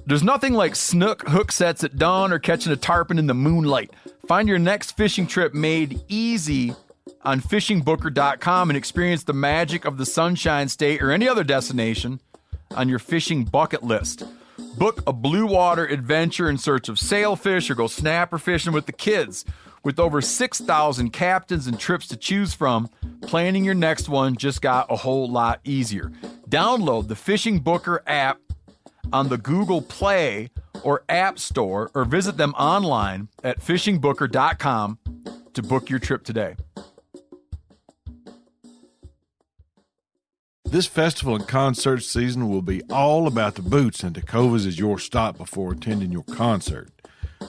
There's nothing like snook hook sets at dawn or catching a tarpon in the moonlight. Find your next fishing trip made easy on fishingbooker.com and experience the magic of the Sunshine State or any other destination on your fishing bucket list. Book a blue water adventure in search of sailfish or go snapper fishing with the kids. With over 6,000 captains and trips to choose from, planning your next one just got a whole lot easier. Download the Fishing Booker app on the Google Play or App Store, or visit them online at fishingbooker.com to book your trip today. This festival and concert season will be all about the boots, and Tecovas is your stop before attending your concert.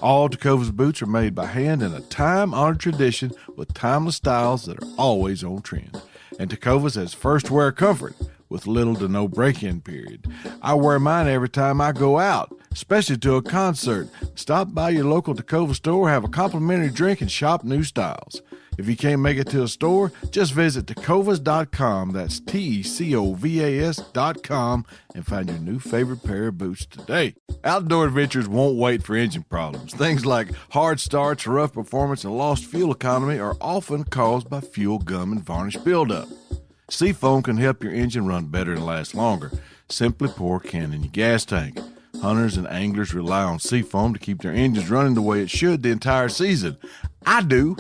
All Tecovas boots are made by hand in a time-honored tradition with timeless styles that are always on trend. And Tecovas has first wear comfort with little to no break-in period. I wear mine every time I go out, especially to a concert. Stop by your local Tecova store, have a complimentary drink, and shop new styles. If you can't make it to a store, just visit tecovas.com, that's TECOVAS.com, and find your new favorite pair of boots today. Outdoor adventures won't wait for engine problems. Things like hard starts, rough performance, and lost fuel economy are often caused by fuel gum and varnish buildup. Seafoam can help your engine run better and last longer. Simply pour a can in your gas tank. Hunters and anglers rely on Seafoam to keep their engines running the way it should the entire season. I do.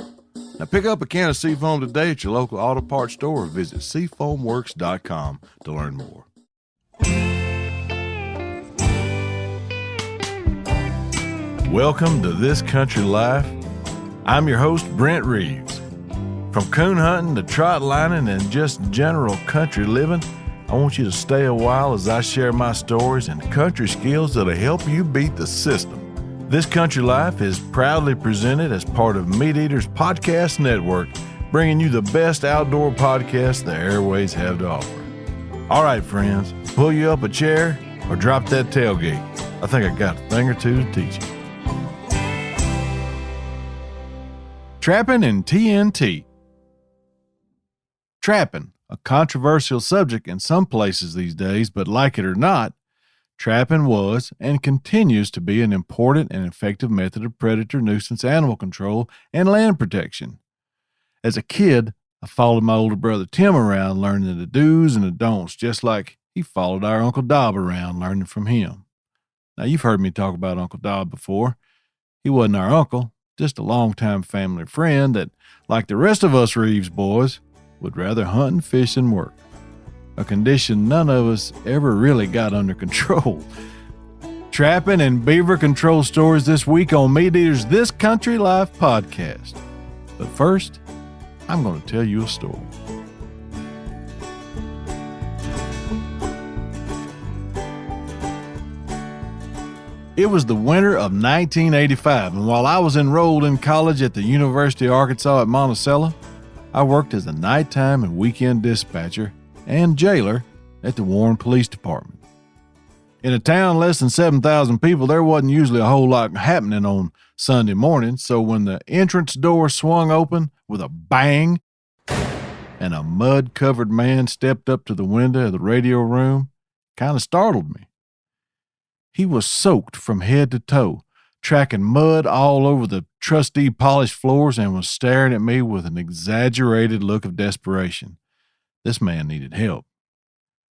Now pick up a can of Seafoam today at your local auto parts store or visit SeafoamWorks.com to learn more. Welcome to This Country Life. I'm your host, Brent Reeves. From coon hunting to trot lining and just general country living, I want you to stay a while as I share my stories and country skills that'll help you beat the system. This Country Life is proudly presented as part of Meat Eaters Podcast Network, bringing you the best outdoor podcasts the airways have to offer. All right, friends, pull you up a chair or drop that tailgate. I think I got a thing or two to teach you. Trapping and TNT. Trapping, a controversial subject in some places these days, but like it or not, trapping was and continues to be an important and effective method of predator nuisance animal control and land protection. As a kid, I followed my older brother Tim around learning the do's and the don'ts, just like he followed our Uncle Dob around learning from him. Now, you've heard me talk about Uncle Dob before. He wasn't our uncle, just a longtime family friend that, like the rest of us Reeves boys, would rather hunt and fish than work, a condition none of us ever really got under control. Trapping and beaver control stories this week on Meat Eaters' This Country Life podcast. But first, I'm going to tell you a story. It was the winter of 1985, and while I was enrolled in college at the University of Arkansas at Monticello, I worked as a nighttime and weekend dispatcher and jailer at the Warren Police Department. In a town less than 7,000 people, there wasn't usually a whole lot happening on Sunday morning, so when the entrance door swung open with a bang and a mud-covered man stepped up to the window of the radio room, it kind of startled me. He was soaked from head to toe, tracking mud all over the trusty polished floors, and was staring at me with an exaggerated look of desperation. This man needed help.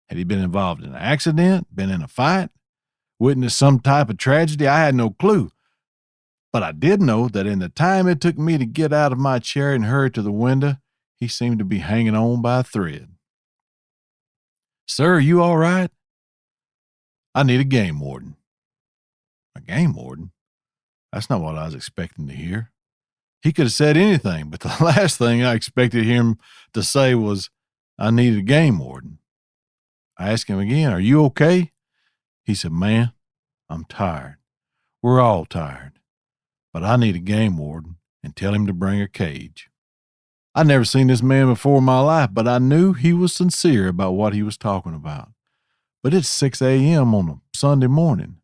Had he been involved in an accident, been in a fight, witnessed some type of tragedy? I had no clue. But I did know that in the time it took me to get out of my chair and hurry to the window, he seemed to be hanging on by a thread. "Sir, are you all right?" "I need a game warden." "A game warden?" That's not what I was expecting to hear. He could have said anything, but the last thing I expected him to say was, "I needed a game warden." I asked him again, "Are you okay?" He said, "Man, I'm tired. We're all tired. But I need a game warden, and tell him to bring a cage." I'd never seen this man before in my life, but I knew he was sincere about what he was talking about. But it's 6 a.m. on a Sunday morning.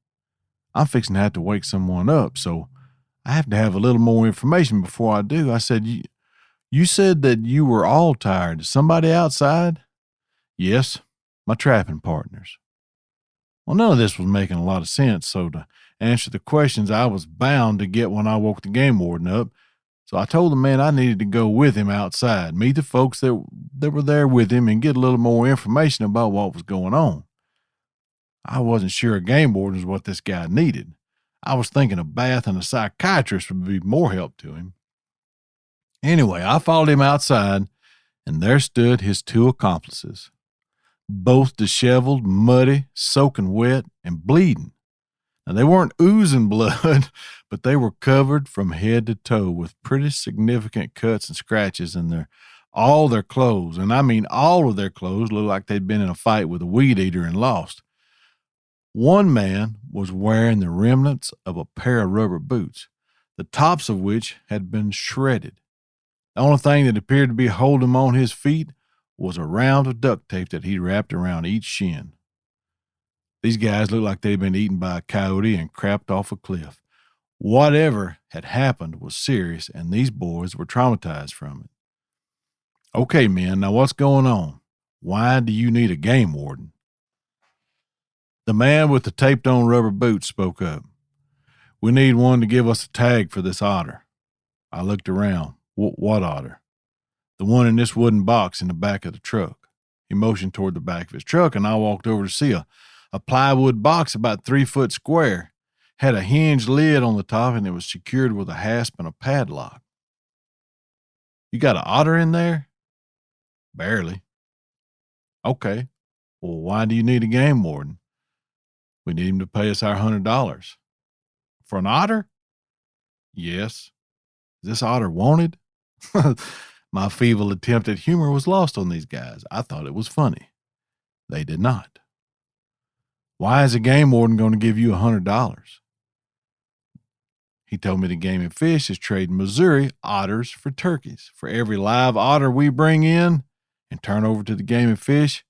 I'm fixing to have to wake someone up, so I have to have a little more information before I do. I said, you said that you were all tired. Is somebody outside?" "Yes, my trapping partners." Well, none of this was making a lot of sense, so to answer the questions I was bound to get when I woke the game warden up, so I told the man I needed to go with him outside, meet the folks that were there with him, and get a little more information about what was going on. I wasn't sure a game warden was what this guy needed. I was thinking a bath and a psychiatrist would be more help to him. Anyway, I followed him outside, and there stood his two accomplices, both disheveled, muddy, soaking wet, and bleeding. Now, they weren't oozing blood, but they were covered from head to toe with pretty significant cuts and scratches, and all their clothes, and I mean all of their clothes, looked like they'd been in a fight with a weed eater and lost. One man was wearing the remnants of a pair of rubber boots, the tops of which had been shredded. The only thing that appeared to be holding him on his feet was a round of duct tape that he wrapped around each shin. These guys looked like they'd been eaten by a coyote and crapped off a cliff. Whatever had happened was serious, and these boys were traumatized from it. Okay, men, now what's going on? Why do you need a game warden? The man with the taped-on rubber boots spoke up. We need one to give us a tag for this otter. I looked around. What otter? The one in this wooden box in the back of the truck. He motioned toward the back of his truck, and I walked over to see a plywood box about 3 foot square, had a hinged lid on the top, and it was secured with a hasp and a padlock. You got an otter in there? Barely. Okay. Well, why do you need a game warden? We need him to pay us our $100. For an otter? Yes. Is this otter wanted? My feeble attempt at humor was lost on these guys. I thought it was funny. They did not. Why is a game warden going to give you $100? He told me the Game and Fish is trading Missouri otters for turkeys. For every live otter we bring in and turn over to the Game and Fish,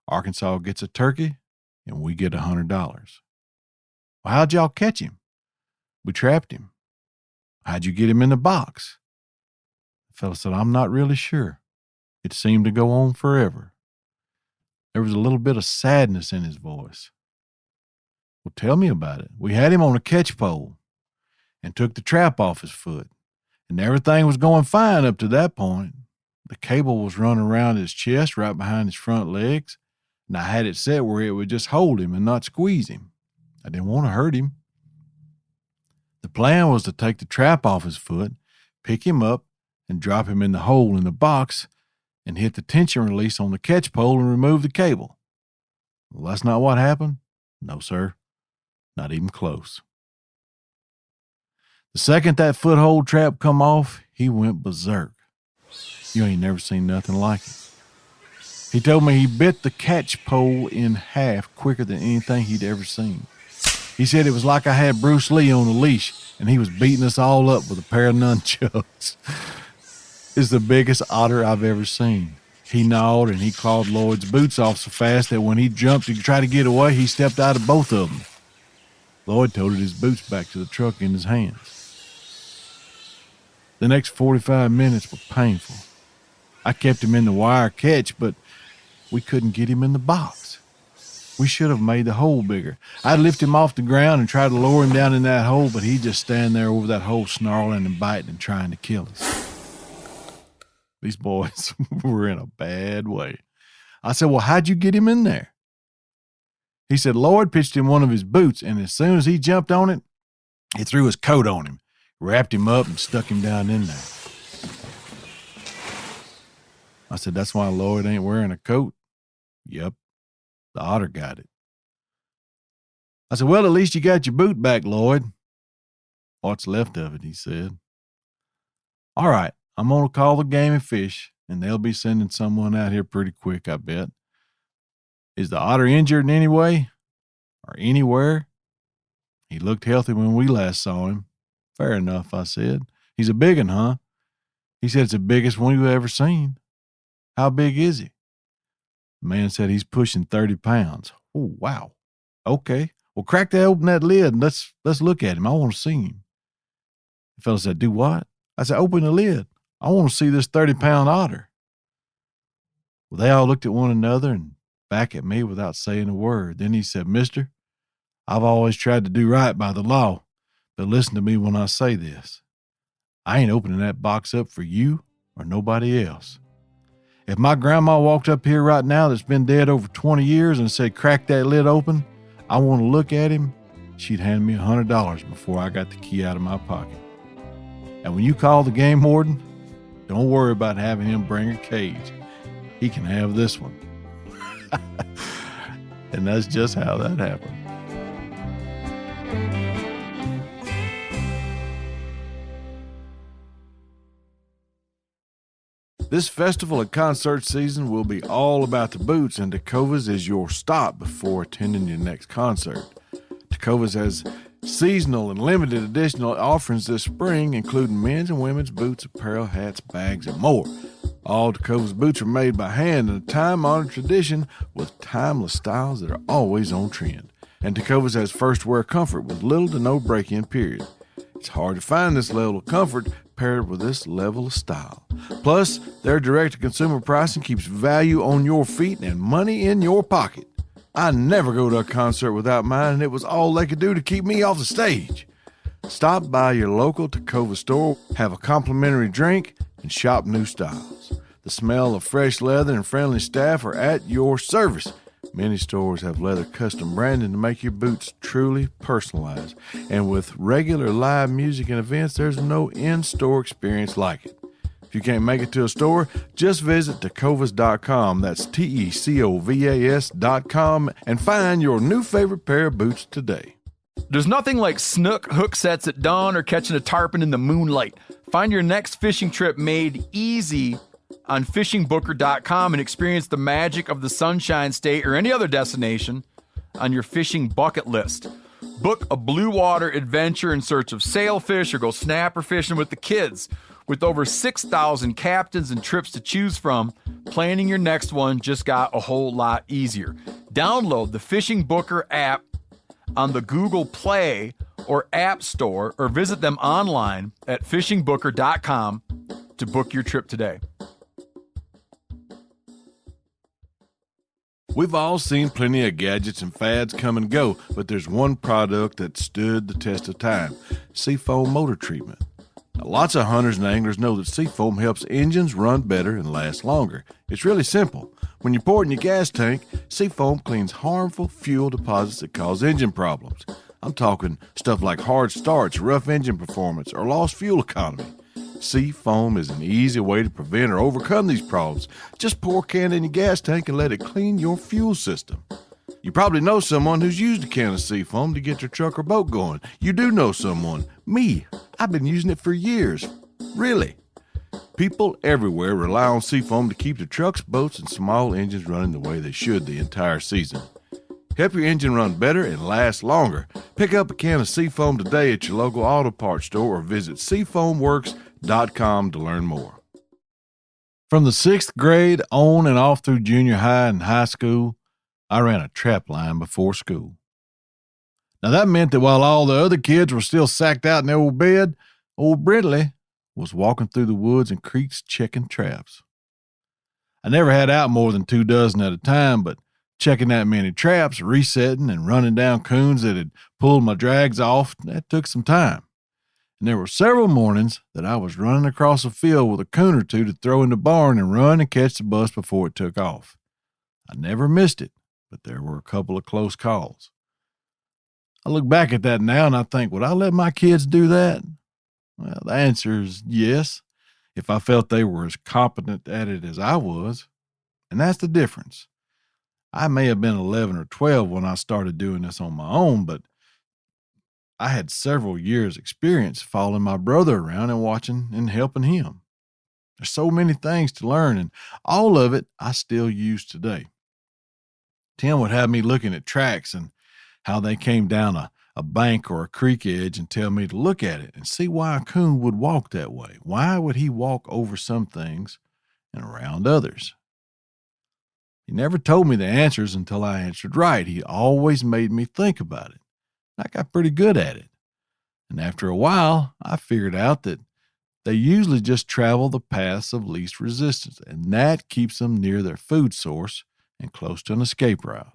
Arkansas gets a turkey and we get $100. Well, how'd y'all catch him? We trapped him. How'd you get him in the box? The fellow said, I'm not really sure. It seemed to go on forever. There was a little bit of sadness in his voice. Well, tell me about it. We had him on a catch pole and took the trap off his foot, and everything was going fine up to that point. The cable was running around his chest right behind his front legs, and I had it set where it would just hold him and not squeeze him. I didn't want to hurt him. The plan was to take the trap off his foot, pick him up, and drop him in the hole in the box and hit the tension release on the catch pole and remove the cable. Well, that's not what happened. No, sir. Not even close. The second that foothold trap come off, he went berserk. You ain't never seen nothing like it. He told me he bit the catch pole in half quicker than anything he'd ever seen. He said it was like I had Bruce Lee on a leash and he was beating us all up with a pair of nunchucks. It's the biggest otter I've ever seen. He gnawed and he clawed Lloyd's boots off so fast that when he jumped to try to get away, he stepped out of both of them. Lloyd toted his boots back to the truck in his hands. The next 45 minutes were painful. I kept him in the wire catch, but we couldn't get him in the box. We should have made the hole bigger. I'd lift him off the ground and try to lower him down in that hole, but he'd just stand there over that hole snarling and biting and trying to kill us. These boys were in a bad way. I said, well, how'd you get him in there? He said Lloyd pitched him one of his boots, and as soon as he jumped on it, he threw his coat on him, wrapped him up, and stuck him down in there. I said, that's why Lloyd ain't wearing a coat? Yep, the otter got it. I said, well, at least you got your boot back, Lloyd. What's left of it, he said. All right, I'm going to call the Game and Fish, and they'll be sending someone out here pretty quick, I bet. Is the otter injured in any way? Or anywhere? He looked healthy when we last saw him. Fair enough, I said. He's a big one, huh? He said it's the biggest one we've ever seen. How big is he? The man said he's pushing 30 pounds. Oh, wow. Okay. Well, crack open that lid and let's look at him. I want to see him. The fellow said, do what? I said, open the lid. I want to see this 30-pound otter. Well, they all looked at one another and back at me without saying a word. Then he said, mister, I've always tried to do right by the law, but listen to me when I say this. I ain't opening that box up for you or nobody else. If my grandma walked up here right now that's been dead over 20 years and said, crack that lid open, I want to look at him, she'd hand me $100 before I got the key out of my pocket. And when you call the game warden, don't worry about having him bring a cage. He can have this one. And that's just how that happened. This festival and concert season will be all about the boots, and Tecovas is your stop before attending your next concert. Tecovas has seasonal and limited additional offerings this spring, including men's and women's boots, apparel, hats, bags, and more. All Tecovas boots are made by hand in a time-honored tradition with timeless styles that are always on trend. And Tecovas has first wear comfort with little to no break-in period. It's hard to find this level of comfort paired with this level of style. Plus, their direct-to-consumer pricing keeps value on your feet and money in your pocket. I never go to a concert without mine, and it was all they could do to keep me off the stage. Stop by your local Tecova store, have a complimentary drink, and shop new styles. The smell of fresh leather and friendly staff are at your service. Many stores have leather custom branding to make your boots truly personalized. And with regular live music and events, there's no in-store experience like it. If you can't make it to a store, just visit tecovas.com, that's TECOVAS.com, and find your new favorite pair of boots today. There's nothing like snook hook sets at dawn or catching a tarpon in the moonlight. Find your next fishing trip made easy on fishingbooker.com and experience the magic of the Sunshine State or any other destination on your fishing bucket list. Book a blue water adventure in search of sailfish or go snapper fishing with the kids. With over 6,000 captains and trips to choose from, planning your next one just got a whole lot easier. Download the Fishing Booker app on the Google Play or App Store or visit them online at fishingbooker.com to book your trip today. We've all seen plenty of gadgets and fads come and go, but there's one product that stood the test of time: Seafoam motor treatment. Now, lots of hunters and anglers know that Seafoam helps engines run better and last longer. It's really simple. When you pour it in your gas tank, Seafoam cleans harmful fuel deposits that cause engine problems. I'm talking stuff like hard starts, rough engine performance, or lost fuel economy. Seafoam is an easy way to prevent or overcome these problems. Just pour a can in your gas tank and let it clean your fuel system. You probably know someone who's used a can of Seafoam to get their truck or boat going. You do know someone. Me. I've been using it for years. Really. People everywhere rely on Seafoam to keep their trucks, boats, and small engines running the way they should the entire season. Help your engine run better and last longer. Pick up a can of Seafoam today at your local auto parts store or visit SeafoamWorks.com to learn more. From the 6th grade on and off through junior high and high school, I ran a trap line before school. Now that meant that while all the other kids were still sacked out in their old bed, old Brindley was walking through the woods and creeks checking traps. I never had out more than 2 dozen at a time, but checking that many traps, resetting, and running down coons that had pulled my drags off, that took some time. And there were several mornings that I was running across a field with a coon or two to throw in the barn and run and catch the bus before it took off. I never missed it, but there were a couple of close calls. I look back at that now and I think, would I let my kids do that? Well, the answer is yes, if I felt they were as competent at it as I was. And that's the difference. I may have been 11 or 12 when I started doing this on my own, but I had several years' experience following my brother around and watching and helping him. There's so many things to learn, and all of it I still use today. Tim would have me looking at tracks and how they came down a bank or a creek edge and tell me to look at it and see why a coon would walk that way. Why would he walk over some things and around others? He never told me the answers until I answered right. He always made me think about it. I got pretty good at it. And after a while, I figured out that they usually just travel the paths of least resistance, and that keeps them near their food source and close to an escape route.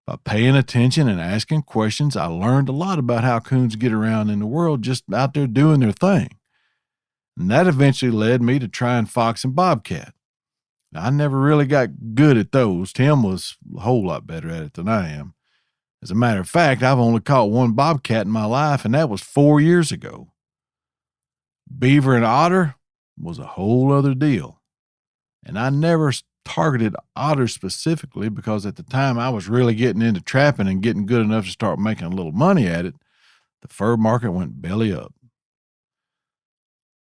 By paying attention and asking questions, I learned a lot about how coons get around in the world just out there doing their thing. And that eventually led me to trying fox and bobcat. Now, I never really got good at those. Tim was a whole lot better at it than I am. As a matter of fact, I've only caught one bobcat in my life, and that was 4 years ago. Beaver and otter was a whole other deal. And I never targeted otter specifically because at the time I was really getting into trapping and getting good enough to start making a little money at it. The fur market went belly up.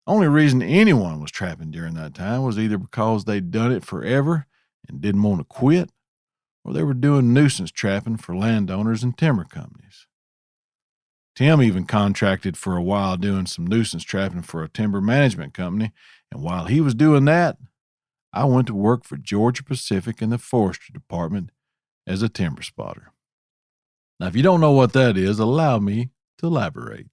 Only reason anyone was trapping during that time was either because they'd done it forever and didn't want to quit, or they were doing nuisance trapping for landowners and timber companies. Tim even contracted for a while doing some nuisance trapping for a timber management company, and while he was doing that, I went to work for Georgia Pacific in the forestry department as a timber spotter. Now, if you don't know what that is, allow me to elaborate.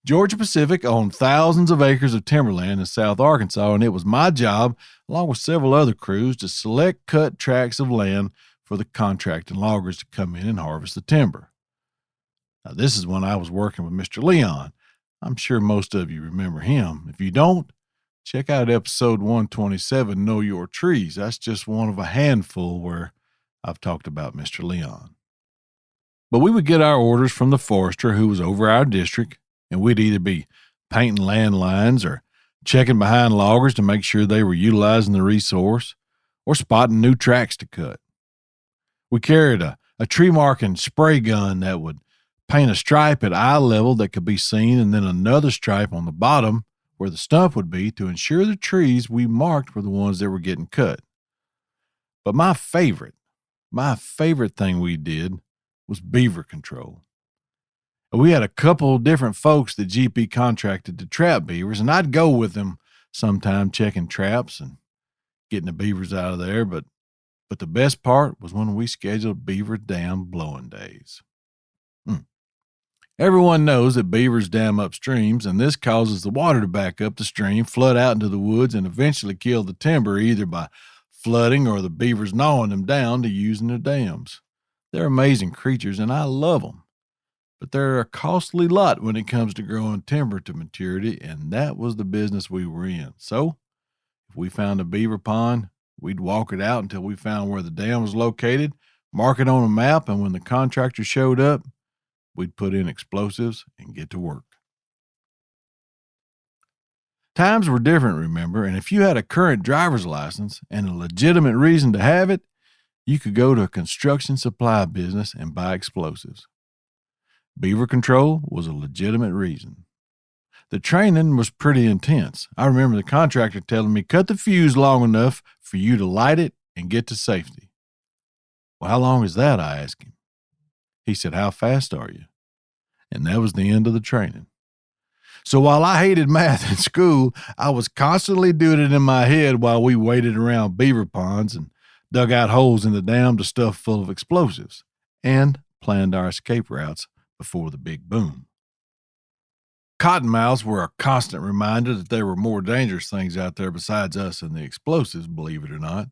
Georgia Pacific owned thousands of acres of timberland in South Arkansas, and it was my job, along with several other crews, to select cut tracts of land for the contracting loggers to come in and harvest the timber. Now, this is when I was working with Mr. Leon. I'm sure most of you remember him. If you don't, check out episode 127, Know Your Trees. That's just one of a handful where I've talked about Mr. Leon. But we would get our orders from the forester who was over our district, and we'd either be painting land lines or checking behind loggers to make sure they were utilizing the resource or spotting new tracks to cut. We carried a tree marking spray gun that would paint a stripe at eye level that could be seen and then another stripe on the bottom where the stump would be to ensure the trees we marked were the ones that were getting cut. But my favorite thing we did was beaver control. We had a couple different folks that GP contracted to trap beavers, and I'd go with them sometime checking traps and getting the beavers out of there. But the best part was when we scheduled beaver dam blowing days. Everyone knows that beavers dam up streams, and this causes the water to back up the stream, flood out into the woods, and eventually kill the timber either by flooding or the beavers gnawing them down to use in their dams. They're amazing creatures, and I love them. But they're a costly lot when it comes to growing timber to maturity, and that was the business we were in. So, if we found a beaver pond, we'd walk it out until we found where the dam was located, mark it on a map, and when the contractor showed up, we'd put in explosives and get to work. Times were different, remember, and if you had a current driver's license and a legitimate reason to have it, you could go to a construction supply business and buy explosives. Beaver control was a legitimate reason. The training was pretty intense. I remember the contractor telling me, cut the fuse long enough for you to light it and get to safety. Well, how long is that? I asked him. He said, how fast are you? And that was the end of the training. So while I hated math in school, I was constantly doing it in my head while we waited around beaver ponds and dug out holes in the dam to stuff full of explosives and planned our escape routes before the big boom. Cottonmouths were a constant reminder that there were more dangerous things out there besides us and the explosives, believe it or not.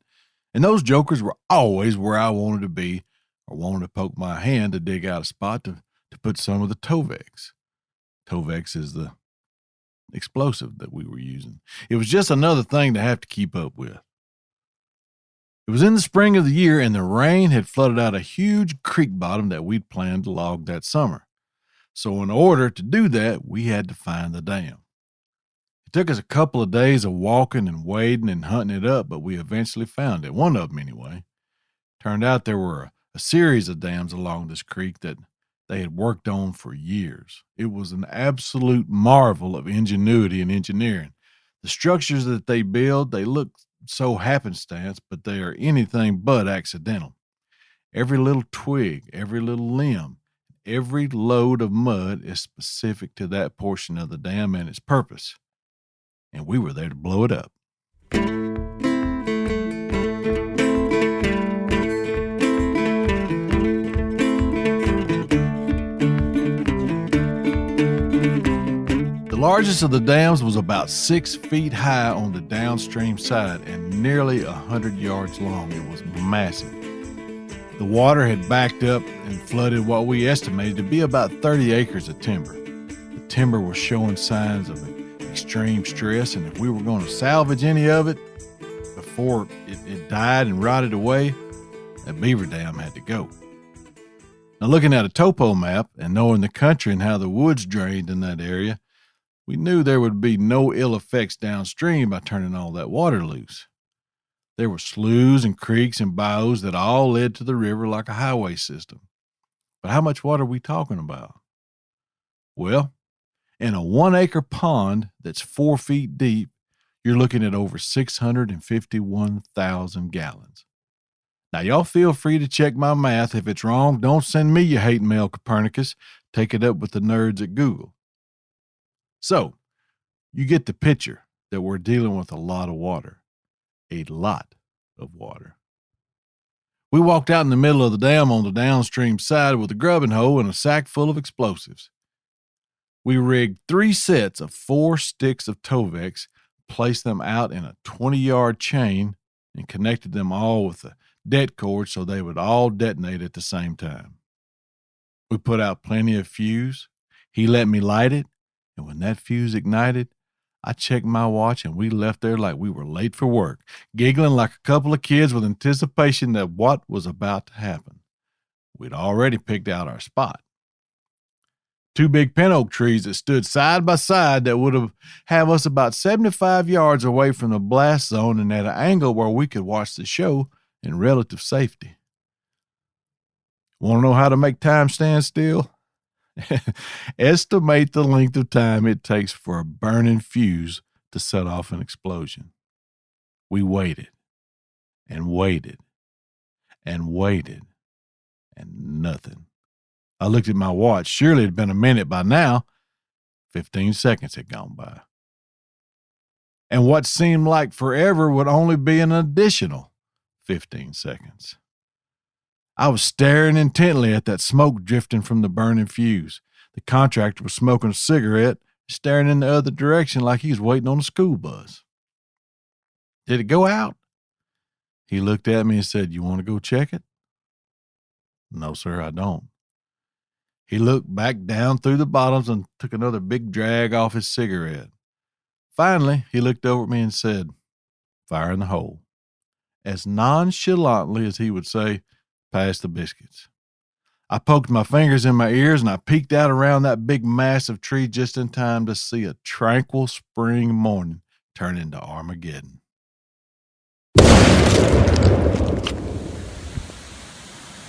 And those jokers were always where I wanted to be or wanted to poke my hand to dig out a spot to put some of the Tovex. Tovex is the explosive that we were using. It was just another thing to have to keep up with. It was in the spring of the year, and the rain had flooded out a huge creek bottom that we'd planned to log that summer. So in order to do that, we had to find the dam. It took us a couple of days of walking and wading and hunting it up, but we eventually found it, one of them anyway. Turned out there were a series of dams along this creek that they had worked on for years. It was an absolute marvel of ingenuity and engineering. The structures that they build, they look so happenstance, but they are anything but accidental. Every little twig, every little limb, every load of mud is specific to that portion of the dam and its purpose. And we were there to blow it up. The largest of the dams was about 6 feet high on the downstream side and nearly 100 yards long. It was massive. The water had backed up and flooded what we estimated to be about 30 acres of timber. The timber was showing signs of extreme stress, and if we were going to salvage any of it before it died and rotted away, that beaver dam had to go. Now, looking at a topo map and knowing the country and how the woods drained in that area, we knew there would be no ill effects downstream by turning all that water loose. There were sloughs and creeks and bayous that all led to the river like a highway system. But how much water are we talking about? Well, in a 1-acre pond that's 4 feet deep, you're looking at over 651,000 gallons. Now, y'all feel free to check my math. If it's wrong, don't send me your hate mail, Copernicus. Take it up with the nerds at Google. So, you get the picture that we're dealing with a lot of water. A lot of water. We walked out in the middle of the dam on the downstream side with a grubbing hoe and a sack full of explosives. We rigged 3 sets of 4 sticks of Tovex, placed them out in a 20-yard chain, and connected them all with a det cord so they would all detonate at the same time. We put out plenty of fuse. He let me light it, and when that fuse ignited, I checked my watch and we left there like we were late for work, giggling like a couple of kids with anticipation that what was about to happen. We'd already picked out our spot. 2 big pin oak trees that stood side by side that would have us about 75 yards away from the blast zone and at an angle where we could watch the show in relative safety. Want to know how to make time stand still? Estimate the length of time it takes for a burning fuse to set off an explosion. We waited and waited and waited, and nothing. I looked at my watch. Surely it had been a minute by now. 15 seconds had gone by. And what seemed like forever would only be an additional 15 seconds. I was staring intently at that smoke drifting from the burning fuse. The contractor was smoking a cigarette, staring in the other direction like he was waiting on a school bus. Did it go out? He looked at me and said, "You want to go check it?" "No, sir, I don't." He looked back down through the bottoms and took another big drag off his cigarette. Finally, he looked over at me and said, "Fire in the hole." As nonchalantly as he would say, "Pass the biscuits." I poked my fingers in my ears and I peeked out around that big massive tree just in time to see a tranquil spring morning turn into Armageddon.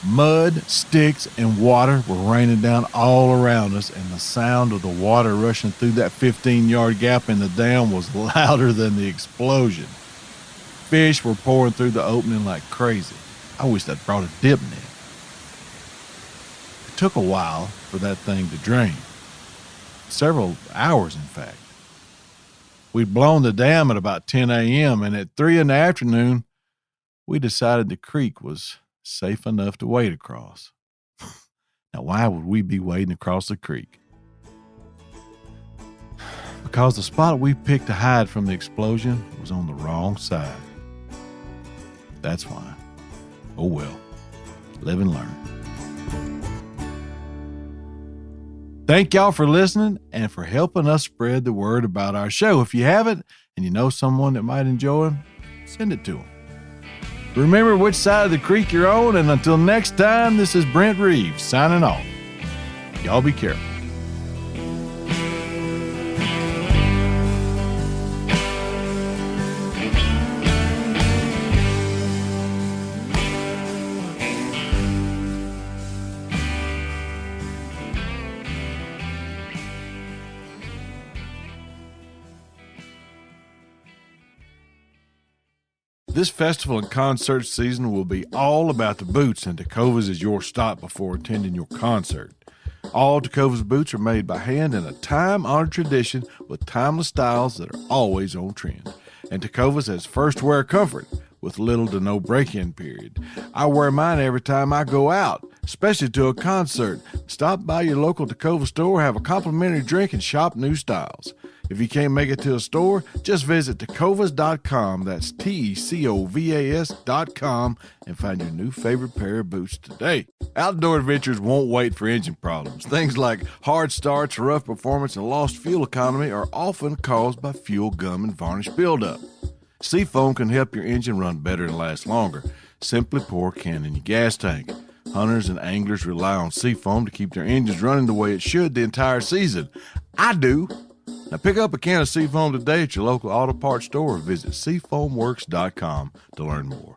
Mud, sticks, and water were raining down all around us, and the sound of the water rushing through that 15-yard gap in the dam was louder than the explosion. Fish were pouring through the opening like crazy. I wished I'd brought a dip net. It took a while for that thing to drain. Several hours, in fact. We'd blown the dam at about 10 a.m., and at 3 in the afternoon, we decided the creek was safe enough to wade across. Now, why would we be wading across the creek? Because the spot we picked to hide from the explosion was on the wrong side. That's why. Oh well, live and learn. Thank y'all for listening and for helping us spread the word about our show. If you haven't and you know someone that might enjoy them, send it to them. Remember which side of the creek you're on, and until next time, this is Brent Reeves signing off. Y'all be careful. This festival and concert season will be all about the boots, and Tecovas is your stop before attending your concert. All Tecovas boots are made by hand in a time-honored tradition with timeless styles that are always on trend. And Tecovas has first wear comfort with little to no break-in period. I wear mine every time I go out, especially to a concert. Stop by your local Tecova store, have a complimentary drink, and shop new styles. If you can't make it to a store, just visit tecovas.com, that's TECOVAS.com, and find your new favorite pair of boots today. Outdoor adventures won't wait for engine problems. Things like hard starts, rough performance, and lost fuel economy are often caused by fuel gum and varnish buildup. Seafoam can help your engine run better and last longer. Simply pour a can in your gas tank. Hunters and anglers rely on Seafoam to keep their engines running the way it should the entire season. I do. Now pick up a can of Seafoam today at your local auto parts store or visit SeafoamWorks.com to learn more.